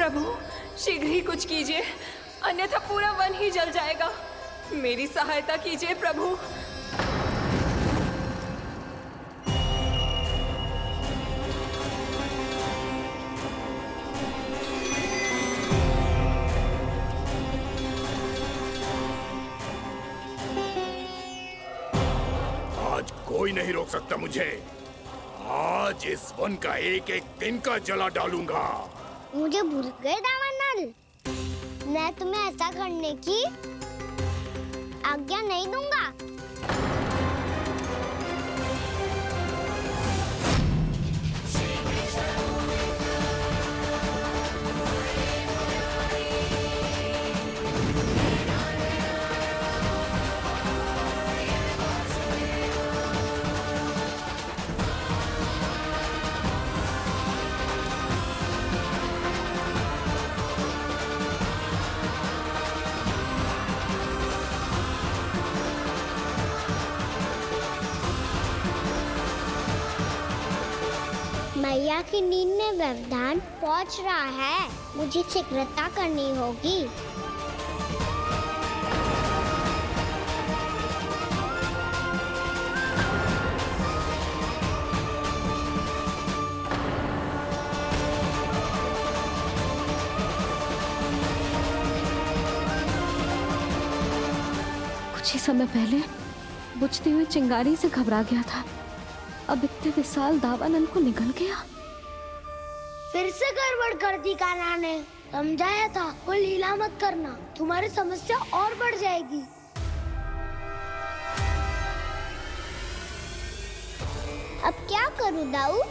प्रभु, शीघ्र ही कुछ कीजिए, अन्यथा पूरा वन ही जल जाएगा। मेरी सहायता कीजिए प्रभु। आज कोई नहीं रोक सकता मुझे। आज इस वन का एक एक दिन का जला डालूंगा। मुझे भूल गए दावानल, मैं तुम्हें ऐसा करने की आज्ञा नहीं दूंगा। मैया की नींद में व्यवधान पहुंच रहा है, मुझे शीघ्रता करनी होगी। कुछ ही समय पहले बुझती हुई चिंगारी से घबरा गया था, अब इतने विशाल दावानल को निगल गया। फिर से गड़बड़ कर दी कान्हा ने। समझाया था कोई लीला मत करना, तुम्हारी समस्या और बढ़ जाएगी। अब क्या करूं दाऊ?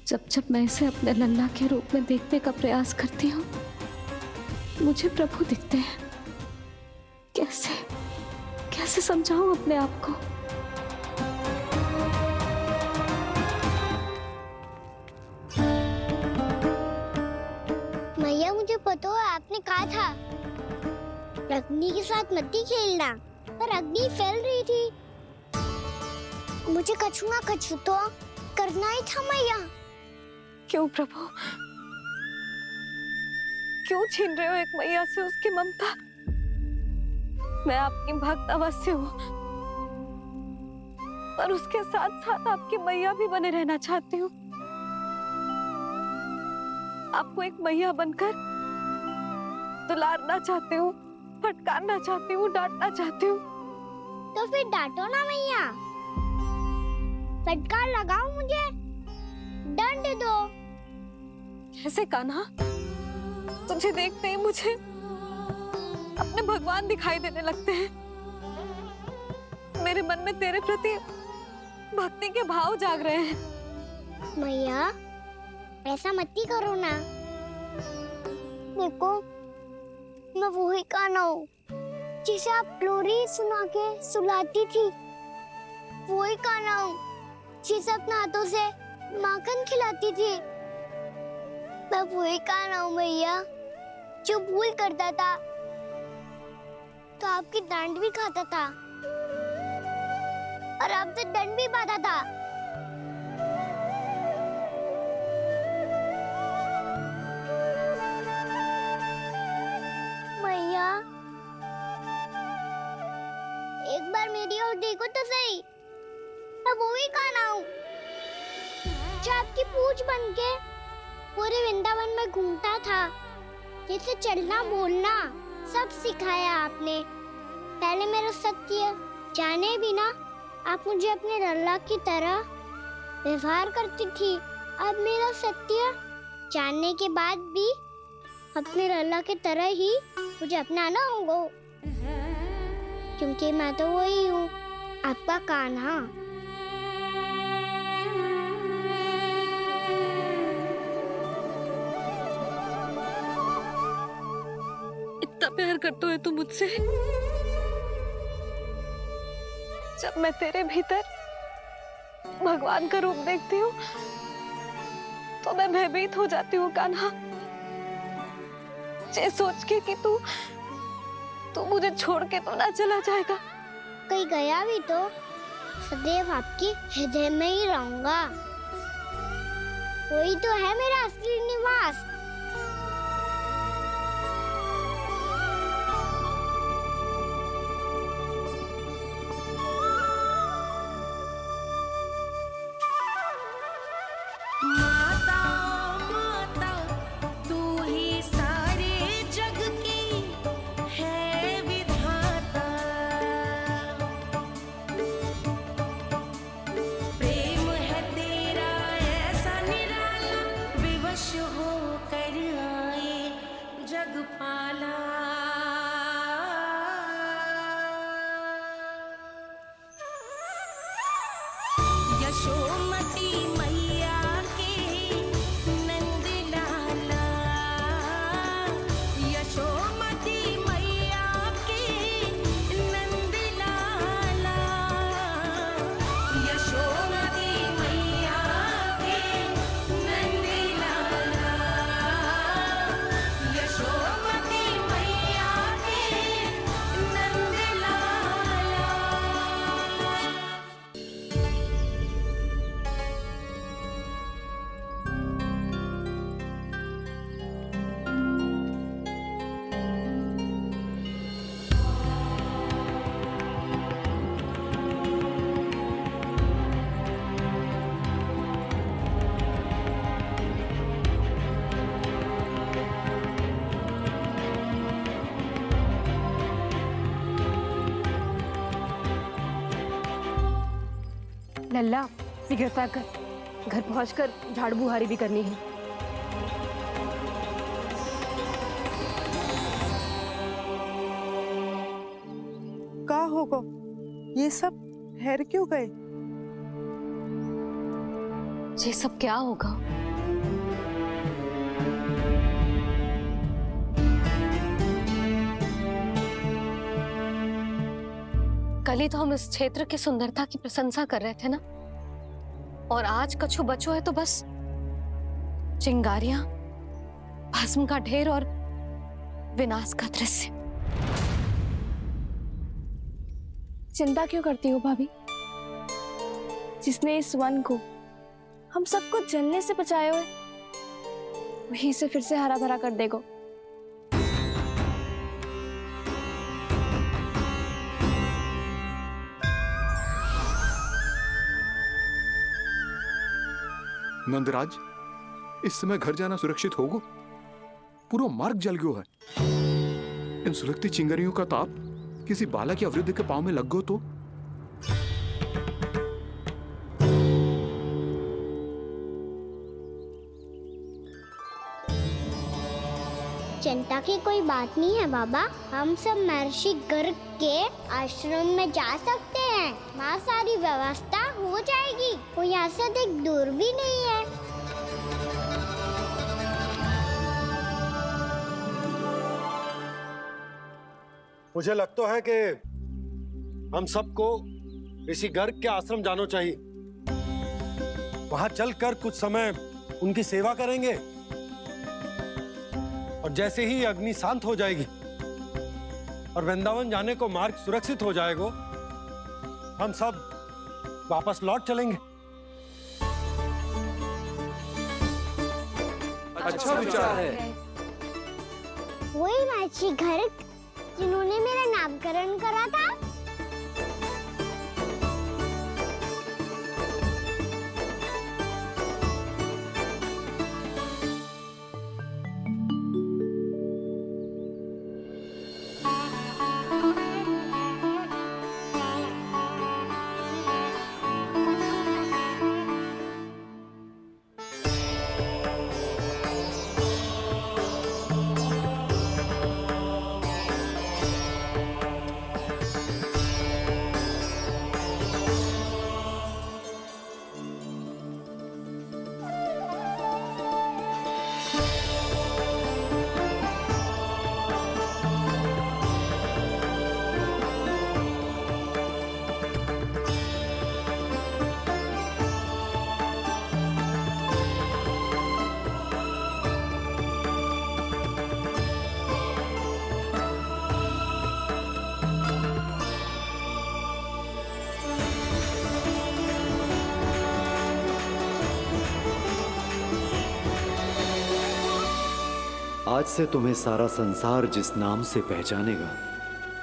जब जब मैं इसे अपने लल्ला के रूप में देखने का प्रयास करती हूँ, मुझे प्रभु दिखते हैं। कैसे कैसे समझाऊं अपने आप को? मैया, मुझे पता है आपने कहा था अग्नि के साथ मत ही खेलना, पर अग्नि फैल रही थी। मुझे कछु ना कछु तो करना ही था मैया। क्यों प्रभु, क्यों छीन रहे हो एक मैया से उसकी ममता? मैं आपकी भक्त अवश्य हूँ, पर उसके साथ साथ आपकी मैया भी बने रहना चाहती हूँ। आपको एक मैया बनकर दुलारना चाहती हूँ, फटकारना चाहती हूँ, डांटना चाहती हूँ। तो फिर डांटो ना मैया, फटकार लगाओ, मुझे दंड दो। कैसे कान्हा? तुझे देखते ही मुझे अपने भगवान दिखाई देने लगते हैं। मेरे मन में तेरे प्रति भक्ति के भाव जाग रहे हैं। मैया, ऐसा मत ही करो ना। देखो, मैं वही कान्हा हूँ जिसे आप लोरी सुना के सुलाती थी। वही कान्हा हूँ जिसे अपने हाथों से माखन खिलाती थी। मैं वही कान्हा हूँ मैया, जो भूल करता था तो आपकी डांट भी खाता था और आपसे दंड भी पाता था। मैया, एक बार मेरी ओर देखो तो सही। मैं वही कान्हा हूँ जो आपकी पूंछ बनके पूरे वृंदावन में घूमता था। जैसे चलना बोलना सब सिखाया आपने। पहले मेरा सत्य जाने बिना आप मुझे अपने लल्ला की तरह व्यवहार करती थी। अब मेरा सत्य जानने के बाद भी अपने लल्ला की तरह ही मुझे अपनाना होगा, क्योंकि मैं तो वही हूँ, आपका कान्हा। इतना प्यार करते हो तुम मुझसे, जब मैं तेरे भीतर भगवान का रूप देखती हूँ तो मैं भयभीत हो जाती हूँ कान्हा, ये सोच के कि तू मुझे छोड़ के तो ना चला जाएगा। कहीं गया भी तो सदैव आपके हृदय में ही रहूंगा। वही तो है मेरा असली निवास। यशोमती मैया के नंद लाला, यशोमती मैया के नंद लाला, यशोमती मैया के नंद लाला, यशोमती मैया के नंद लाला। लल्ला सिगरेट पैक कर, घर पहुंचकर झाड़ू बुहारी भी करनी है। का होगा ये सब ठहर क्यों गए? ये सब क्या होगा? कल ही तो हम इस क्षेत्र की सुंदरता की प्रशंसा कर रहे थे ना, और आज कछु बचो है तो बस चिंगारियां, भस्म का ढेर और विनाश का दृश्य। चिंता क्यों करती हो भाभी? जिसने इस वन को हम सबको जलने से बचाए हुए, वही से फिर से हरा भरा कर देगा। नंदराज, इस समय घर जाना सुरक्षित होगा? पूरा मार्ग जल गयो है। इन सुलगती चिंगारियों का ताप किसी बालक या वृद्ध के पांव में लग गयो तो? चिंता की कोई बात नहीं है बाबा। हम सब महर्षि गर्ग के आश्रम में जा सकते हैं। वहाँ सारी व्यवस्था हो जाएगी। वो यहाँ से अधिक दूर भी नहीं है। मुझे लगता है कि हम सबको ऋषि गर्ग के आश्रम जाना चाहिए। वहां चलकर कुछ समय उनकी सेवा करेंगे, और जैसे ही अग्नि शांत हो जाएगी और वृंदावन जाने को मार्ग सुरक्षित हो जाएगा, हम सब वापस लौट चलेंगे। अच्छा विचार है। वही महर्षि गर्ग जिन्होंने मेरा नामकरण करा था। आज से तुम्हें सारा संसार जिस नाम से पहचानेगा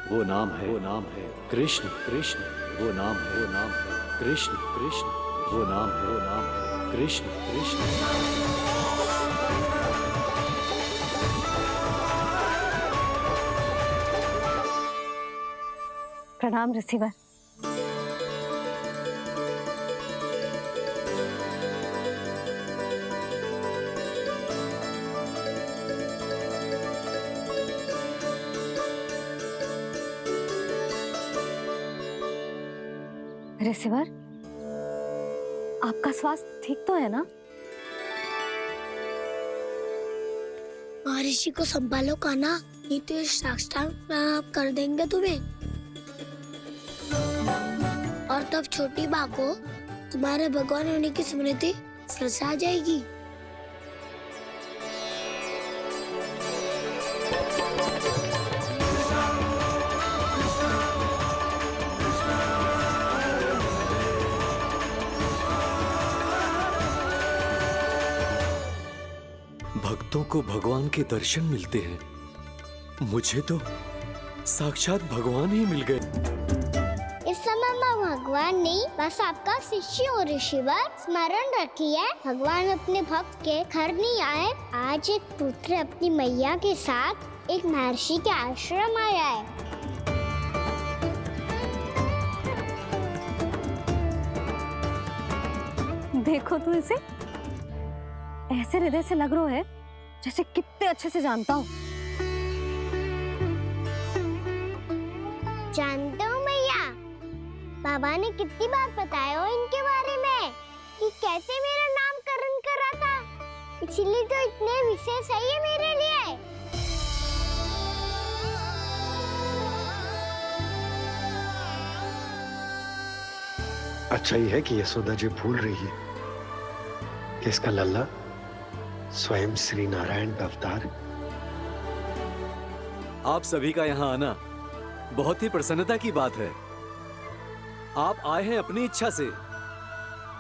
वो नाम है कृष्ण। कृष्ण वो नाम है कृष्ण। कृष्ण वो नाम है कृष्ण। कृष्ण। प्रणाम रिसीवर। रिसीवर, आपका स्वास्थ्य ठीक तो है ना? महर्षि को संभालो काना, नहीं तो ये साक्षात कर देंगे तुम्हें। और तब छोटी बा को तुम्हारे भगवान होने की स्मृति फिर से आ जाएगी। भक्तों को भगवान के दर्शन मिलते हैं, मुझे तो साक्षात भगवान ही मिल गए। इस समय मैं भगवान नहीं, बस आपका शिष्य हूँ ऋषिवर। स्मरण रखिए, भगवान अपने भक्त के घर नहीं आए। आज एक पुत्र अपनी मैया के साथ एक महर्षि के आश्रम आया है। देखो तो इसे, ऐसे हृदय से लग रहा है जैसे कितने अच्छे से जानता हूँ। जानते हो मैया, बाबा ने कितनी बार बताया हो इनके बारे में कि कैसे मेरा नामकरण करा था, इसीलिए तो इतने विशेष है ये मेरे लिए। अच्छा ही है कि यशोदा जी भूल रही है कि इसका लल्ला स्वयं श्री नारायण का अवतार है। आप सभी का यहाँ आना बहुत ही प्रसन्नता की बात है। आप आए हैं अपनी इच्छा से,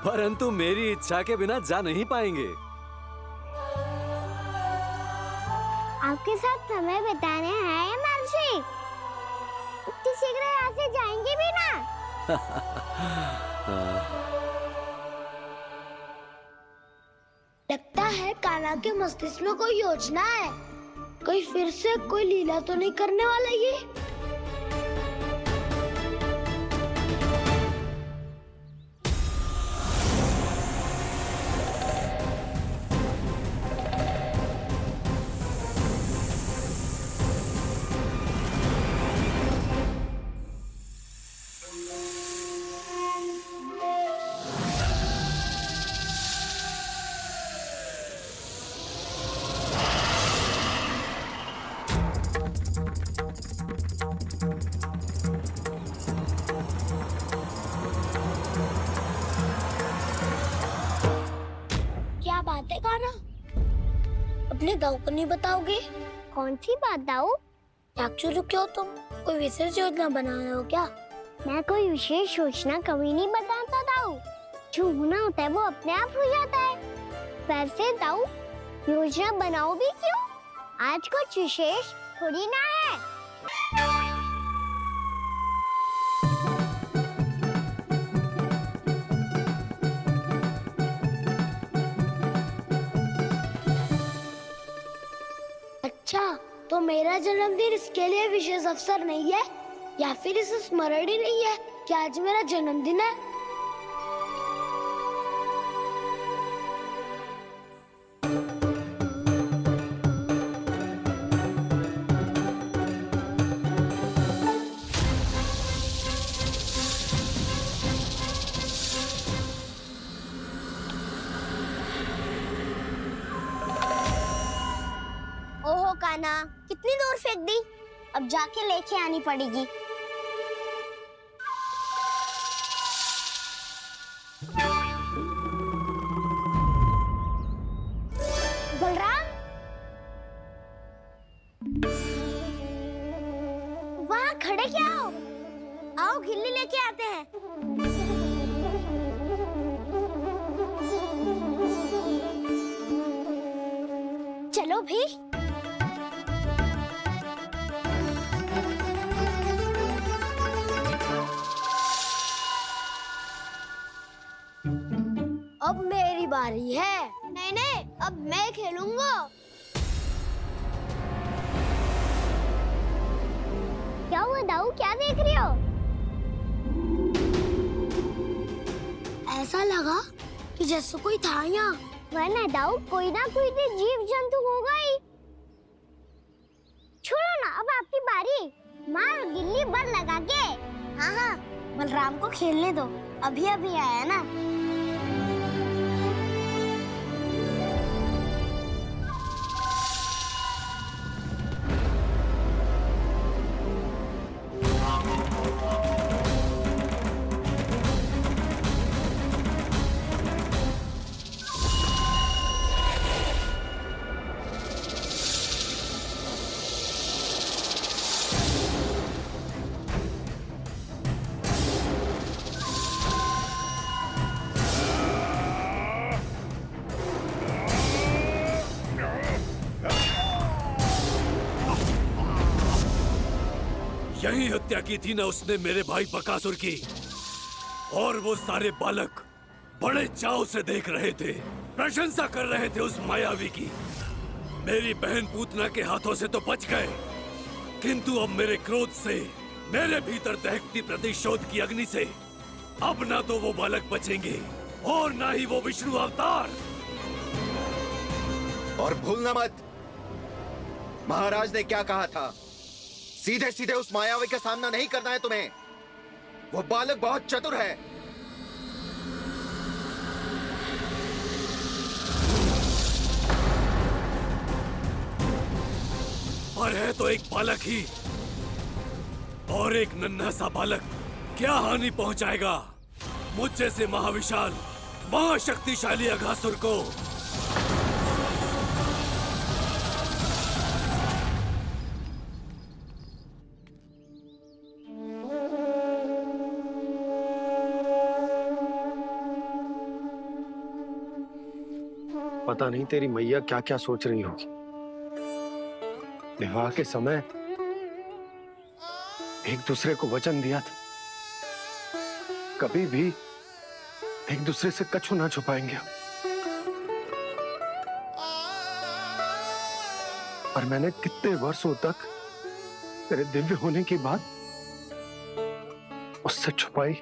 परंतु मेरी इच्छा के बिना जा नहीं पाएंगे। आपके साथ समय बिताने हैं महर्षि, इतनी शीघ्र यहाँ से जाएंगे भी ना? लगता है कान्हा के मस्तिष्क में कोई योजना है, कोई फिर से कोई लीला तो नहीं करने वाला ये। क्या बात है कान्हा, अपने दाऊ को नहीं बताओगे? कौन सी बात दाऊ? चाकचू क्यों तुम कोई विशेष योजना बना रहे हो क्या? मैं कोई विशेष योजना कभी नहीं बताता दाऊ, जो होना होता है वो अपने आप हो जाता है। वैसे दाऊ योजना बनाओ भी क्यों? आज कुछ विशेष थोड़ी ना है। अच्छा, तो मेरा जन्मदिन इसके लिए विशेष अवसर नहीं है, या फिर इसे स्मरण ही नहीं है कि आज मेरा जन्मदिन है? ओहो कान्हा, कितनी दूर फेंक दी, अब जाके लेके आनी पड़ेगी। बलराम, वहाँ खड़े क्या हो? आओ घिल्ली लेके आते हैं। चलो भी। बारी है। नहीं नहीं, अब मैं खेलूंगा। क्या हुआ दाऊ, क्या देख रही हो? ऐसा लगा कि जैसे कोई था यहाँ। वरना दाऊ कोई ना कोई तो जीव जंतु होगा ही। छोड़ो ना, अब आपकी बारी। मार गिल्ली बल लगा के। हाँ हाँ, बलराम को खेलने दो, अभी अभी आया ना। यही हत्या की थी ना उसने मेरे भाई बकासुर की। और वो सारे बालक बड़े चाव से देख रहे थे, प्रशंसा कर रहे थे उस मायावी की। मेरी बहन पूतना के हाथों से तो बच गए, किंतु अब मेरे क्रोध से, मेरे भीतर दहकती प्रतिशोध की अग्नि से अब ना तो वो बालक बचेंगे और ना ही वो विष्णु अवतार। और भूलना मत, महाराज ने क्या कहा था। सीधे सीधे उस मायावी का सामना नहीं करना है तुम्हें। वो बालक बहुत चतुर है। पर है तो एक बालक ही, और एक नन्हा सा बालक क्या हानि पहुंचाएगा मुझ जैसे महाविशाल महाशक्तिशाली अघासुर को। पता नहीं तेरी मैया क्या क्या सोच रही होगी। विवाह के समय एक दूसरे को वचन दिया था, कभी भी एक दूसरे से कछु ना छुपाएंगे। पर मैंने कितने वर्षों तक तेरे दिव्य होने की बात उससे छुपाई।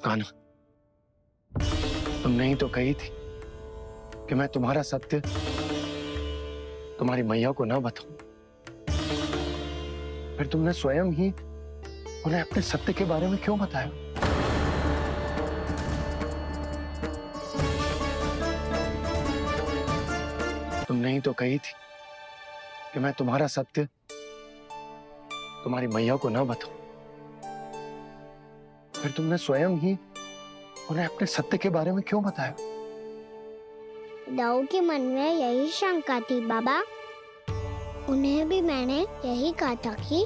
कान्हा, तुमने ही तो कही थी कि मैं तुम्हारा सत्य तुम्हारी मैया को ना बताऊं। फिर तुमने स्वयं ही उन्हें अपने सत्य के बारे में क्यों बताया? तुमने ही तो कही थी कि मैं तुम्हारा सत्य तुम्हारी मैया को ना बताऊं। फिर तुमने स्वयं ही उन्हें अपने सत्य के बारे में क्यों बताया? दाऊ के मन में यही शंका थी बाबा। उन्हें भी मैंने यही कहा था कि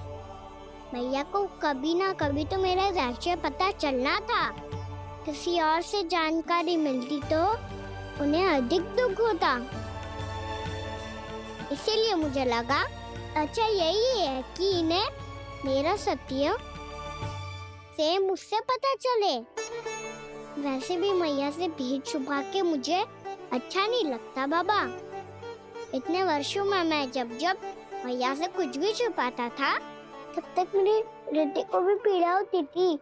मैया को कभी ना कभी तो मेरा रहस्य पता चलना था। किसी और से जानकारी मिलती तो उन्हें अधिक दुख होता। इसीलिए मुझे लगा अच्छा यही है कि इन्हें मेरा सत्य से मुझसे पता चले। वैसे भी मैया से भेद छुपा के मुझे अच्छा नहीं लगता बाबा। इतने वर्षों में मैं जब जब मैया से कुछ भी छुपाता था तब तक मेरी हृदय को भी पीड़ा होती थी।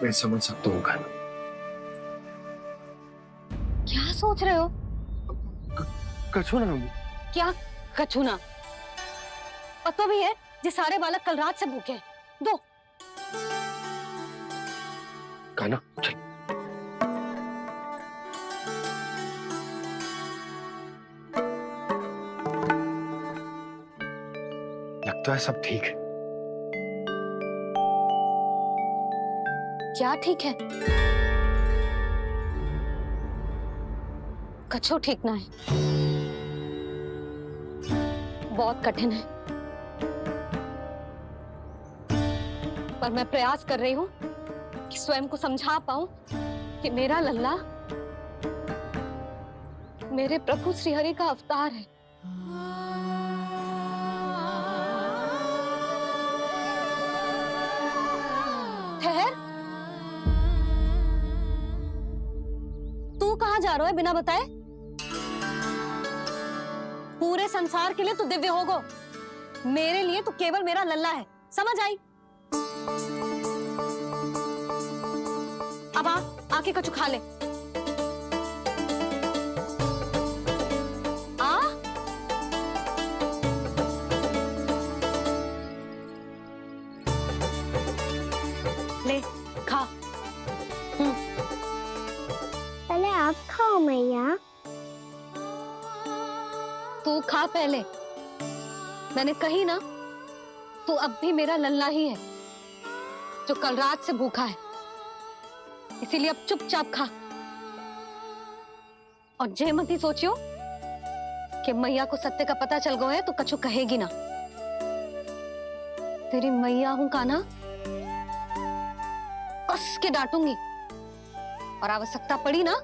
मैं समझ सकता हूँ कान्हा। क्या सोच रहे हो? कछु ना। क्या कछु ना? पता भी है ये सारे बालक कल रात से भूखे हैं। दो। कान्हा चल। लगता है सब ठीक है। क्या ठीक है? कछु ठीक ना है। बहुत कठिन है, पर मैं प्रयास कर रही हूँ कि स्वयं को समझा पाऊं कि मेरा लल्ला मेरे प्रभु श्रीहरि का अवतार है। ठहर, तू कहाँ जा रहा है बिना बताए? पूरे संसार के लिए तू दिव्य होगो, मेरे लिए तू केवल मेरा लल्ला है, समझ आई? अब आके कछु खा ले। आ ले खा। पहले आप खाओ मैया। तू खा पहले। मैंने कही ना, तू अब भी मेरा लल्ला ही है जो कल रात से भूखा है, इसीलिए अब चुपचाप खा। और जे मत ही सोचियो कि मैया को सत्य का पता चल गया है तो कछु कहेगी ना। तेरी मैया हूं कान्हा, कस के डांटूंगी, और आवश्यकता पड़ी ना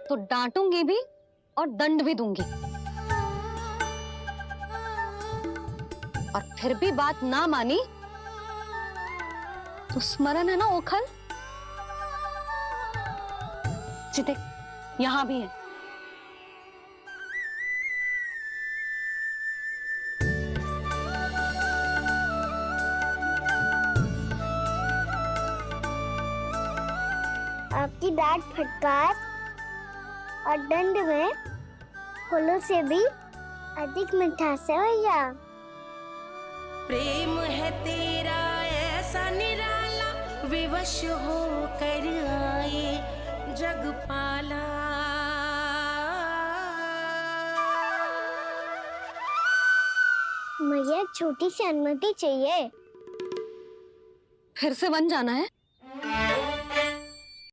तो डांटूंगी भी और दंड भी दूंगी। और फिर भी बात ना मानी तो स्मरण है ना ओखल, देख यहां भी है। आपकी डांट फटकार और दंड में फूलों से भी अधिक मिठास है भैया। प्रेम है तेरा ऐसा निराला, विवश हो कर आए जगपाला। मैया छोटी सी अनुमति चाहिए। फिर से वन जाना है?